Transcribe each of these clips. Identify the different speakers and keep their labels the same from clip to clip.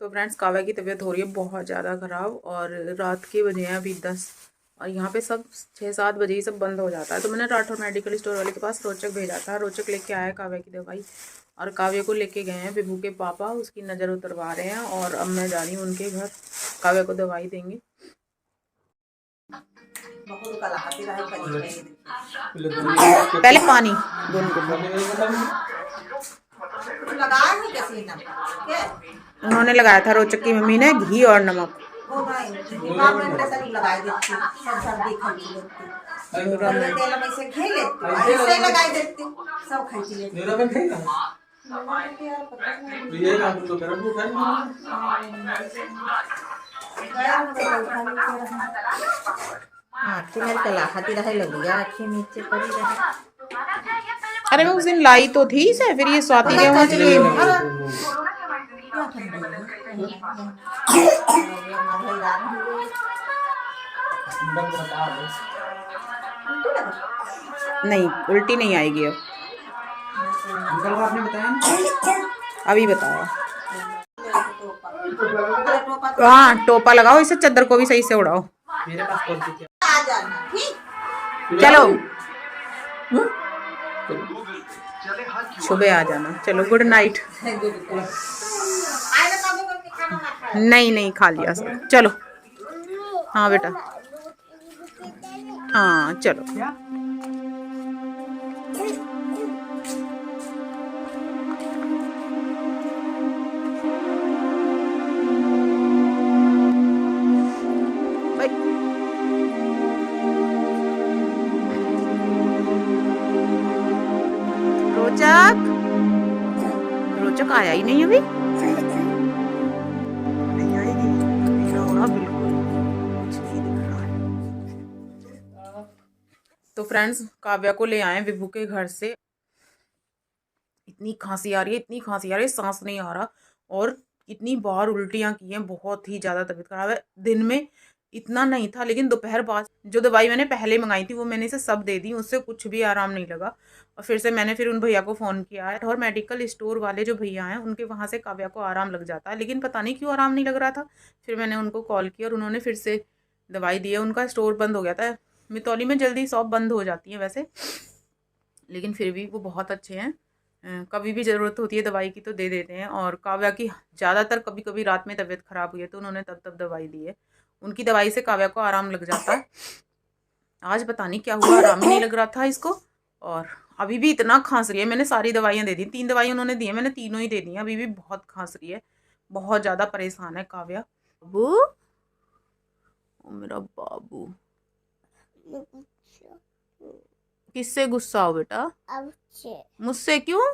Speaker 1: तो फ्रेंड्स काव्या की तबीयत हो रही है बहुत ज़्यादा ख़राब और रात के बजे हैं अभी 10 और यहाँ पे सब 6-7 बजे ही सब बंद हो जाता है। तो मैंने राठौर मेडिकल स्टोर वाले के पास रोचक भेजा था। रोचक लेके आया काव्या की दवाई और काव्या को लेके गए हैं विभू के पापा, उसकी नज़र उतरवा रहे हैं और अब मैं जा रही हूँ उनके घर, काव्या को दवाई देंगे। पहले पानी उन्होंने लगाया था रोचक की मम्मी ने घी और नमक। अरे मैं उस दिन लाई तो थी इसे, फिर ये स्वाति के वहाँ चली गई। नहीं उल्टी नहीं आएगी अब। आपने बताया अभी बताया। हाँ टोपा लगाओ, इसे चादर को भी सही से उड़ाओ। मेरे पास चलो सुबह आ जाना। चलो गुड नाइट। नहीं नहीं खा लिया सब। चलो हाँ बेटा हाँ चलो। रोचक रोचक आया ही नहीं अभी। नहीं आएगी बिल्कुल कुछ नहीं दिख रहा है। तो फ्रेंड्स काव्या को ले आए विभू के घर से। इतनी खांसी आ रही है, इतनी खांसी आ रही है, सांस नहीं आ रहा और इतनी बार उल्टियाँ की हैं। बहुत ही ज़्यादा तबीयत खराब है। दिन में इतना नहीं था लेकिन दोपहर बाद जो दवाई मैंने पहले मंगाई थी वो मैंने इसे सब दे दी, उससे कुछ भी आराम नहीं लगा। और फिर से मैंने उन भैया को फ़ोन किया है और मेडिकल स्टोर वाले जो भैया हैं उनके वहाँ से काव्या को आराम लग जाता है, लेकिन पता नहीं क्यों आराम नहीं लग रहा था। फिर मैंने उनको कॉल किया और उन्होंने फिर से दवाई दी है। उनका स्टोर बंद हो गया था। मितौली में जल्दी शॉप बंद हो जाती है वैसे, लेकिन फिर भी वो बहुत अच्छे हैं। कभी भी ज़रूरत होती है दवाई की तो दे देते हैं। और काव्या की ज़्यादातर कभी कभी रात में तबीयत ख़राब हुई है तो उन्होंने तब दवाई दी है। उनकी दवाई से काव्या को आराम लग जाता है। आज पता नहीं क्या हुआ, आराम ही नहीं लग रहा था इसको और अभी भी इतना खांस रही है। मैंने सारी दवाइयाँ दे दी, 3 दवाई उन्होंने दी है, मैंने तीनों ही दे दी हैं। अभी भी बहुत खांस रही है, बहुत ज़्यादा परेशान है काव्या। बाबू ओ मेरा बाबू, किससे गुस्सा हो बेटा? मुझसे क्यों?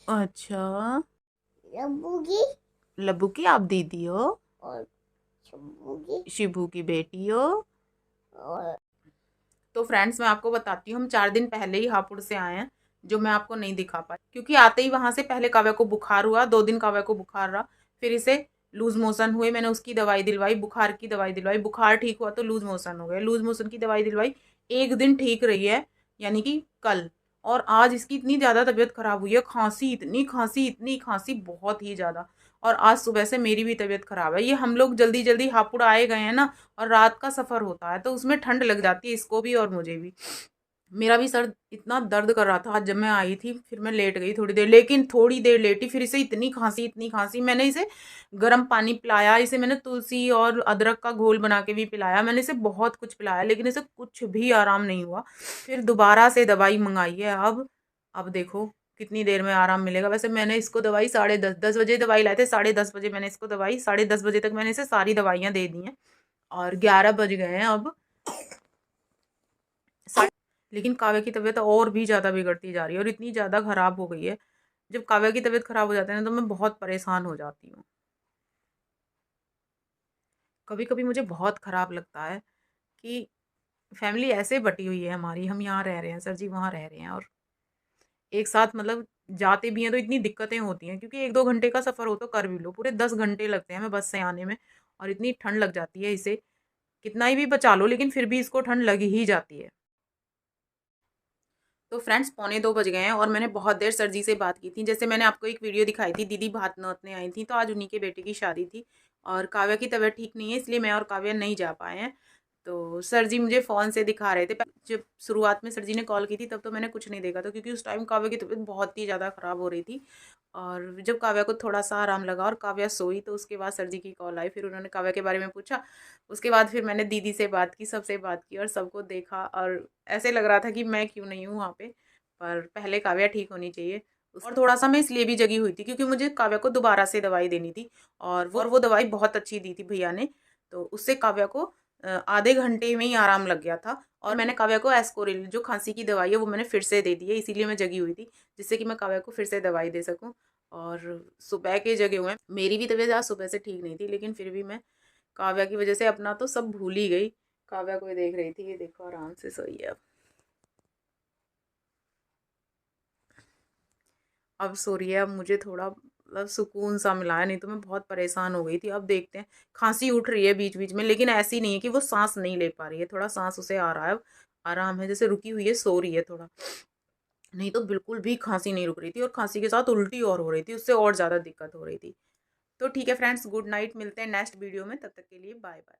Speaker 1: अच्छा लब्बू की आप दीदी हो और शिबू की बेटी हो। तो फ्रेंड्स मैं आपको बताती हूँ, हम 4 दिन पहले ही हापुड़ से आए हैं, जो मैं आपको नहीं दिखा पाई क्योंकि आते ही वहां से पहले काव्या को बुखार हुआ। 2 दिन काव्या को बुखार रहा, फिर इसे लूज मोशन हुए। मैंने उसकी दवाई दिलवाई, बुखार की दवाई दिलवाई, बुखार ठीक हुआ तो लूज मोशन हो गए, लूज मोशन की दवाई दिलवाई। 1 दिन ठीक रही है यानी कि कल, और आज इसकी इतनी ज़्यादा तबीयत खराब हुई है, खांसी इतनी खांसी बहुत ही ज़्यादा। और आज सुबह से मेरी भी तबीयत खराब है। ये हम लोग जल्दी जल्दी हापुड़ आए गए हैं ना, और रात का सफ़र होता है तो उसमें ठंड लग जाती है इसको भी और मुझे भी। मेरा भी सर इतना दर्द कर रहा था आज जब मैं आई थी। फिर मैं लेट गई थोड़ी देर, लेकिन थोड़ी देर लेटी फिर इसे इतनी खांसी। मैंने इसे गर्म पानी पिलाया, इसे मैंने तुलसी और अदरक का घोल बना के भी पिलाया, मैंने इसे बहुत कुछ पिलाया लेकिन इसे कुछ भी आराम नहीं हुआ। फिर दोबारा से दवाई मंगाई है। अब देखो कितनी देर में आराम मिलेगा। वैसे मैंने इसको दवाई 10:30 बजे दवाई लाए थे, 10:30 बजे मैंने इसको दवाई, 10:30 बजे तक मैंने इसे सारी दवाइयाँ दे दी हैं और 11 बज गए हैं अब। लेकिन काव्या की तबीयत और भी ज़्यादा बिगड़ती जा रही है और इतनी ज़्यादा ख़राब हो गई है। जब काव्या की तबीयत ख़राब हो जाती है ना तो मैं बहुत परेशान हो जाती हूँ। कभी कभी मुझे बहुत ख़राब लगता है कि फैमिली ऐसे बटी हुई है हमारी, हम यहाँ रह रहे हैं, सर जी वहाँ रह रहे हैं और एक साथ मतलब जाते भी हैं तो इतनी दिक्कतें होती हैं क्योंकि 1-2 घंटे का सफ़र हो तो कर भी लो, पूरे 10 घंटे लगते हैं हमें बस से आने में। और इतनी ठंड लग जाती है इसे, कितना ही भी बचा लो लेकिन फिर भी इसको ठंड लग ही जाती है। तो फ्रेंड्स 1:45 बज गए हैं और मैंने बहुत देर सर जी से बात की थी। जैसे मैंने आपको एक वीडियो दिखाई थी, दीदी भात नौतने आई थी, तो आज उन्हीं के बेटे की शादी थी और काव्या की तबीयत ठीक नहीं है, इसलिए मैं और काव्या नहीं जा पाए हैं। तो सर जी मुझे फ़ोन से दिखा रहे थे। जब शुरुआत में सर जी ने कॉल की थी तब तो मैंने कुछ नहीं देखा था, क्योंकि उस टाइम काव्या की तबीयत बहुत ही ज़्यादा ख़राब हो रही थी। और जब काव्या को थोड़ा-सा आराम लगा और काव्या सोई, तो उसके बाद सर जी की कॉल आई। फिर उन्होंने काव्या के बारे में पूछा। उसके बाद फिर मैंने दीदी से बात की, सबसे बात की और सबको देखा, और ऐसे लग रहा था कि मैं क्यों नहीं हूँ वहाँ पे, पर पहले काव्या ठीक होनी चाहिए। और थोड़ा-सा मैं इसलिए भी जगी हुई थी क्योंकि मुझे काव्या को दोबारा से दवाई देनी थी, और वो दवाई बहुत अच्छी दी थी भैया ने। तो उससे काव्या को आधे घंटे में ही आराम लग गया था, और मैंने काव्या को एस्कोरिल जो खाँसी की दवाई है वो मैंने फिर से दे दी है, इसीलिए मैं जगी हुई थी, जिससे कि मैं काव्या को फिर से दवाई दे सकूँ। और सुबह के जगे हुए हैं। मेरी भी तबीयत आज सुबह से ठीक नहीं थी, लेकिन फिर भी मैं काव्या की वजह से अपना तो सब भूल ही गई। काव्या को ही देख रही थी, ये देखो आराम से सोई है अब। अब सो रही है, अब मुझे थोड़ा मतलब सुकून सा मिला है, नहीं तो मैं बहुत परेशान हो गई थी। अब देखते हैं, खांसी उठ रही है बीच बीच में, लेकिन ऐसी नहीं है कि वो सांस नहीं ले पा रही है, थोड़ा सांस उसे आ रहा है अब, आराम है, जैसे रुकी हुई है, सो रही है थोड़ा। नहीं तो बिल्कुल भी खांसी नहीं रुक रही थी, और खांसी के साथ उल्टी और हो रही थी, उससे और ज़्यादा दिक्कत हो रही थी। तो ठीक है फ्रेंड्स, गुड नाइट, मिलते हैं नेक्स्ट वीडियो में, तब तक के लिए बाय बाय।